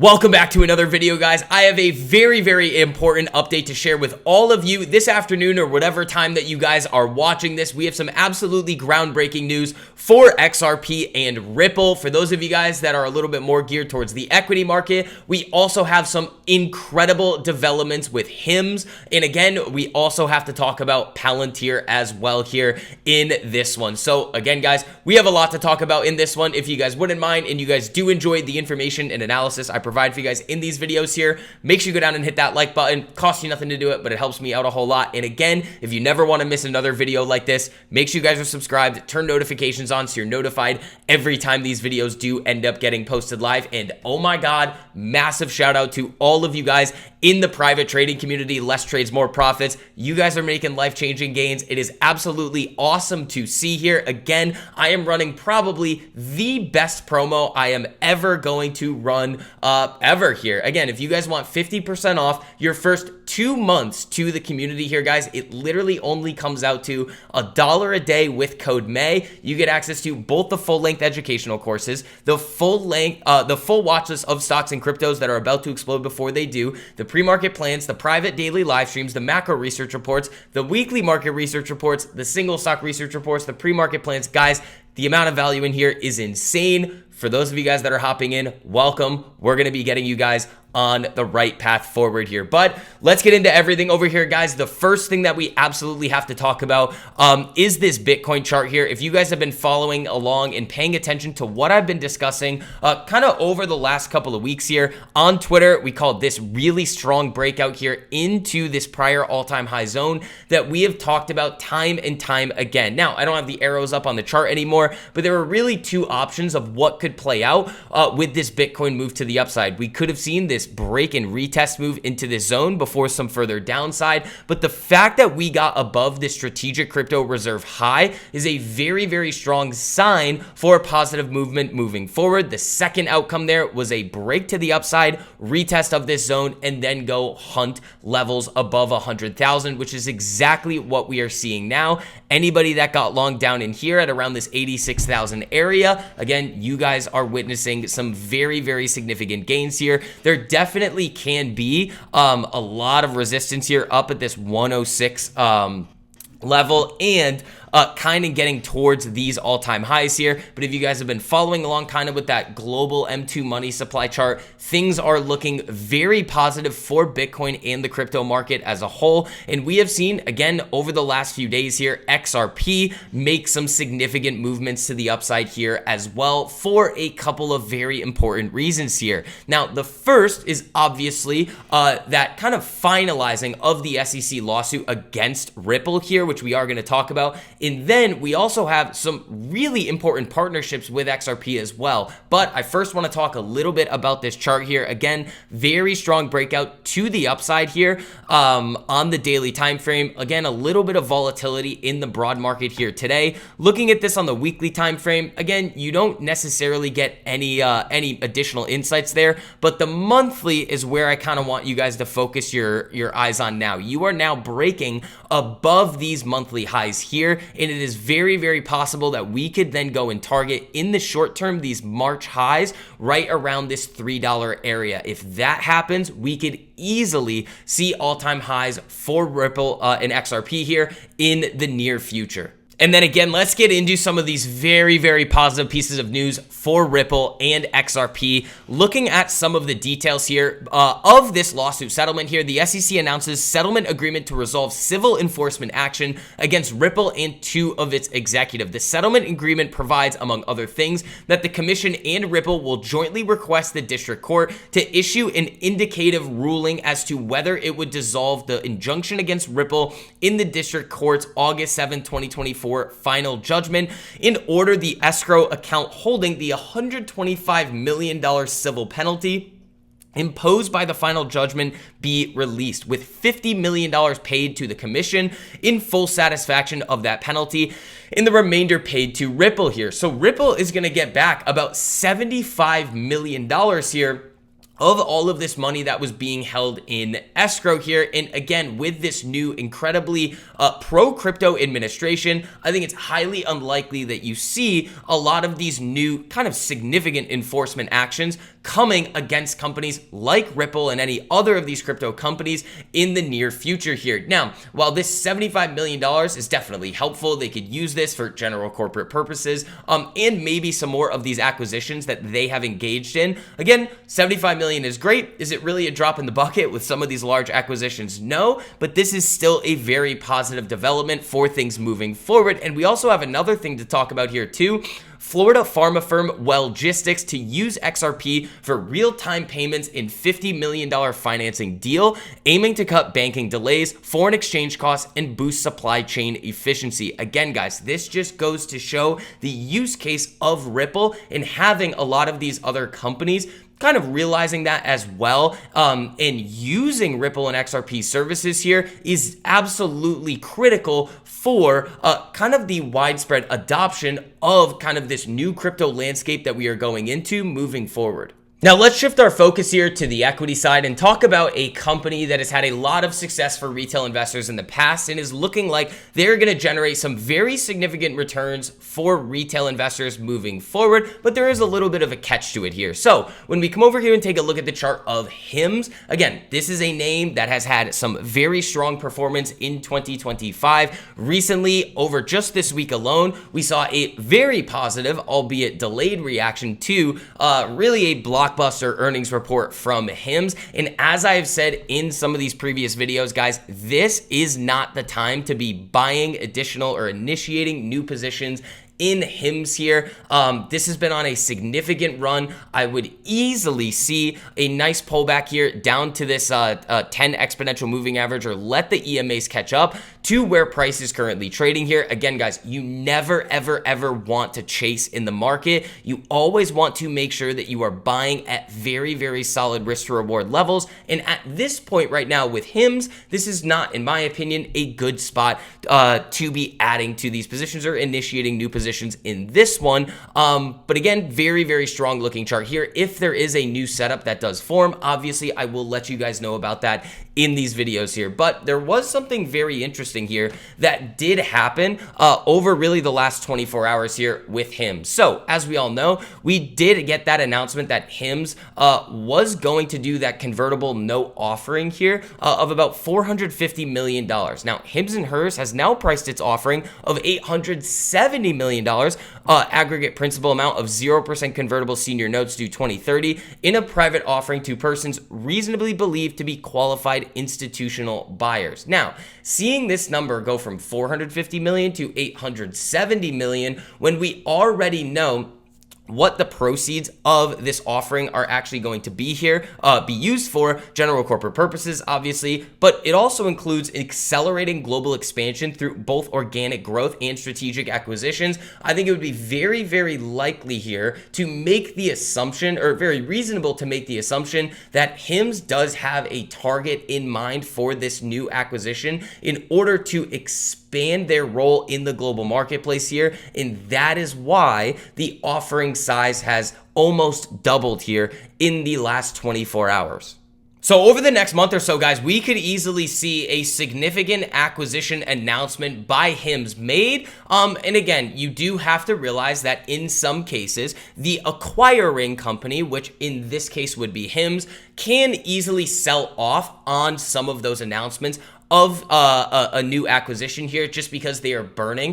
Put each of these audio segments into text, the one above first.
Welcome back to another video, guys. I have a very important update to share with all of you this afternoon or whatever time that you guys are watching this. We have some absolutely groundbreaking news for XRP and Ripple. For those of you guys that are a little bit more geared towards the equity market, we also have some incredible developments with HIMS. And again, we also have to talk about Palantir as well here in this one. So again, guys, we have a lot to talk about in this one. If you guys wouldn't mind and you guys do enjoy the information and analysis I provide for you guys in these videos here, make sure you go down and hit that like button. Costs you nothing to do it, but it helps me out a whole lot. And again, if you never want to miss another video like this, make sure you guys are subscribed, turn notifications on so you're notified every time these videos do end up getting posted live. And oh my god, massive shout out to all of you guys in the private trading community. Less trades, more profits. You guys are making life-changing gains. It is absolutely awesome to see here. Again, I am running probably the best promo I am ever going to run ever here. Again, if you guys want 50% off your first 2 months to the community here, guys, it literally only comes out to $1 a day with code May. You get access to both the full-length educational courses, the full watch list of stocks and cryptos that are about to explode before they do, the pre-market plans, the private daily live streams, the macro research reports, the weekly market research reports, the single stock research reports, the pre-market plans. Guys, the amount of value in here is insane. For those of you guys that are hopping in, welcome. We're going to be getting you guys on the right path forward here. But let's get into everything over here, guys. The first thing that we absolutely have to talk about is this Bitcoin chart here. If you guys have been following along and paying attention to what I've been discussing kind of over the last couple of weeks here on Twitter, we called this really strong breakout here into this prior all-time high zone that we have talked about time and time again. Now, I don't have the arrows up on the chart anymore, but there were really two options of what could play out with this Bitcoin move to the upside. We could have seen this break and retest move into this zone before some further downside, but the fact that we got above the strategic crypto reserve high is a very strong sign for a positive movement moving forward. The second outcome there was a break to the upside, retest of this zone, and then go hunt levels above 100,000, which is exactly what we are seeing now. Anybody that got long down in here at around this 86,000 area, again, you guys are witnessing some very significant gains here. There definitely can be a lot of resistance here up at this 106 level and kind of getting towards these all-time highs here. But if you guys have been following along kind of with that global M2 money supply chart, things are looking very positive for Bitcoin and the crypto market as a whole. And we have seen, again, over the last few days here, XRP make some significant movements to the upside here as well for a couple of very important reasons here. Now, the first is obviously that kind of finalizing of the SEC lawsuit against Ripple here, which we are going to talk about. And then we also have some really important partnerships with XRP as well. But I first want to talk a little bit about this chart here. Again, very strong breakout to the upside here on the daily time frame. Again, a little bit of volatility in the broad market here today. Looking at this on the weekly time frame, again, you don't necessarily get any additional insights there, but the monthly is where I kind of want you guys to focus your eyes on now. You are now breaking above these monthly highs here, and it is very possible that we could then go and target in the short term these March highs right around this $3 area. If that happens, we could easily see all-time highs for Ripple and XRP here in the near future. And then again, let's get into some of these very positive pieces of news for Ripple and XRP. Looking at some of the details here of this lawsuit settlement here, the SEC announces settlement agreement to resolve civil enforcement action against Ripple and 2 of its executives. The settlement agreement provides, among other things, that the commission and Ripple will jointly request the district court to issue an indicative ruling as to whether it would dissolve the injunction against Ripple in the district court's August 7, 2024 final judgment and order the escrow account holding the $125 million civil penalty imposed by the final judgment be released, with $50 million paid to the commission in full satisfaction of that penalty and the remainder paid to Ripple here. So Ripple is going to get back about $75 million here of all of this money that was being held in escrow here. And again, with this new incredibly pro-crypto administration, I think it's highly unlikely that you see a lot of these new kind of significant enforcement actions coming against companies like Ripple and any other of these crypto companies in the near future here. Now, while this $75 million is definitely helpful, they could use this for general corporate purposes, and maybe some more of these acquisitions that they have engaged in. Again, 75 million is great. Is it really a drop in the bucket with some of these large acquisitions? No, but this is still a very positive development for things moving forward. And we also have another thing to talk about here too. Florida pharma firm Wellgistics to use XRP for real-time payments in $50 million financing deal, aiming to cut banking delays, foreign exchange costs, and boost supply chain efficiency. Again, guys, this just goes to show the use case of Ripple and having a lot of these other companies kind of realizing that as well, and using Ripple and XRP services here is absolutely critical for kind of the widespread adoption of kind of this new crypto landscape that we are going into moving forward. Now let's shift our focus here to the equity side and talk about a company that has had a lot of success for retail investors in the past and is looking like they're going to generate some very significant returns for retail investors moving forward, but there is a little bit of a catch to it here. So when we come over here and take a look at the chart of HIMS, again, this is a name that has had some very strong performance in 2025. Recently, over just this week alone, we saw a very positive, albeit delayed reaction to really a blockbuster earnings report from HIMS. And as I've said in some of these previous videos, guys, this is not the time to be buying additional or initiating new positions in HIMS here. This has been on a significant run. I would easily see a nice pullback here down to this 10 exponential moving average, or let the EMAs catch up to where price is currently trading here. Again, guys, you never, ever want to chase in the market. You always want to make sure that you are buying at very, very solid risk to reward levels. And at this point right now with HIMS, this is not, in my opinion, a good spot to be adding to these positions or initiating new positions in this one. But again, very, very strong looking chart here. If there is a new setup that does form, obviously I will let you guys know about that in these videos here. But there was something very interesting here that did happen over really the last 24 hours here with HIMS. So as we all know, we did get that announcement that HIMS was going to do that convertible note offering here of about $450 million. Now, HIMS and Hers has now priced its offering of $870 million, aggregate principal amount of 0% convertible senior notes due 2030 in a private offering to persons reasonably believed to be qualified institutional buyers. Now, seeing this number go from 450 million to 870 million when we already know what the proceeds of this offering are actually going to be here, be used for general corporate purposes, obviously, but it also includes accelerating global expansion through both organic growth and strategic acquisitions. I think it would be very, very likely here to make the assumption, or very reasonable to make the assumption, that HIMS does have a target in mind for this new acquisition in order to expand their role in the global marketplace here, and that is why the offering size has almost doubled here in the last 24 hours. So over the next month or so, guys, we could easily see a significant acquisition announcement by HIMS made. And again, you do have to realize that in some cases, the acquiring company, which in this case would be HIMS, can easily sell off on some of those announcements of a new acquisition here, just because they are burning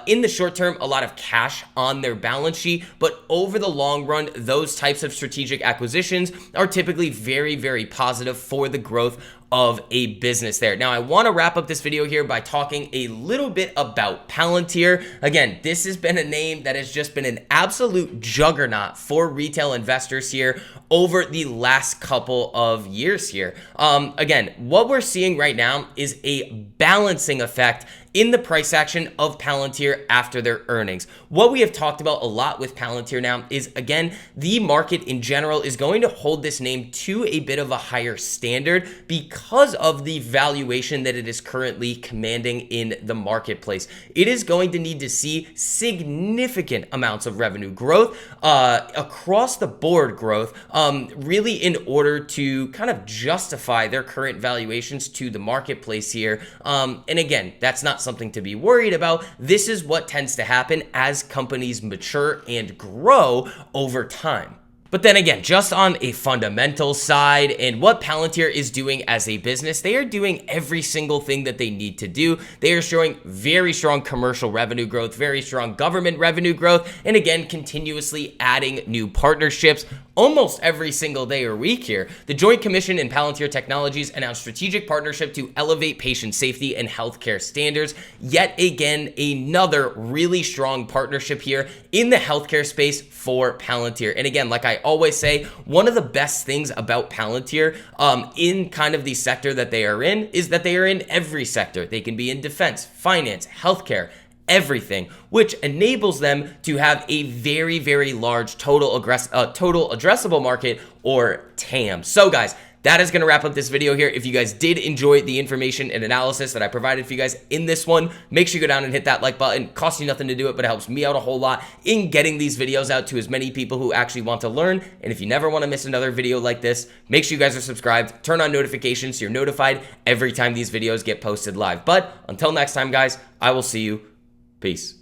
in the short term a lot of cash on their balance sheet. But over the long run, those types of strategic acquisitions are typically very, very positive for the growth of a business there. Now, I want to wrap up this video here by talking a little bit about Palantir. Again, this has been a name that has just been an absolute juggernaut for retail investors here over the last couple of years here. Again, what we're seeing right now is a balancing effect in the price action of Palantir after their earnings. What we have talked about a lot with Palantir now is, again, the market in general is going to hold this name to a bit of a higher standard because of the valuation that it is currently commanding in the marketplace. It is going to need to see significant amounts of revenue growth, across the board growth, really in order to kind of justify their current valuations to the marketplace here. And again, that's not something to be worried about. This is what tends to happen as companies mature and grow over time. But then again, just on a fundamental side and what Palantir is doing as a business, they are doing every single thing that they need to do. They are showing very strong commercial revenue growth, very strong government revenue growth, and again, continuously adding new partnerships almost every single day or week here. The Joint Commission and Palantir Technologies announced strategic partnership to elevate patient safety and healthcare standards. Yet again, another really strong partnership here in the healthcare space for Palantir. And again, like I always say, one of the best things about Palantir in kind of the sector that they are in is that they are in every sector. They can be in defense, finance, healthcare, everything, which enables them to have a very, very large total addressable market, or TAM. So guys, that is going to wrap up this video here. If you guys did enjoy the information and analysis that I provided for you guys in this one, make sure you go down and hit that like button. It costs you nothing to do it, but it helps me out a whole lot in getting these videos out to as many people who actually want to learn. And if you never want to miss another video like this, make sure you guys are subscribed, turn on notifications so you're notified every time these videos get posted live. But until next time, guys, I will see you. Peace.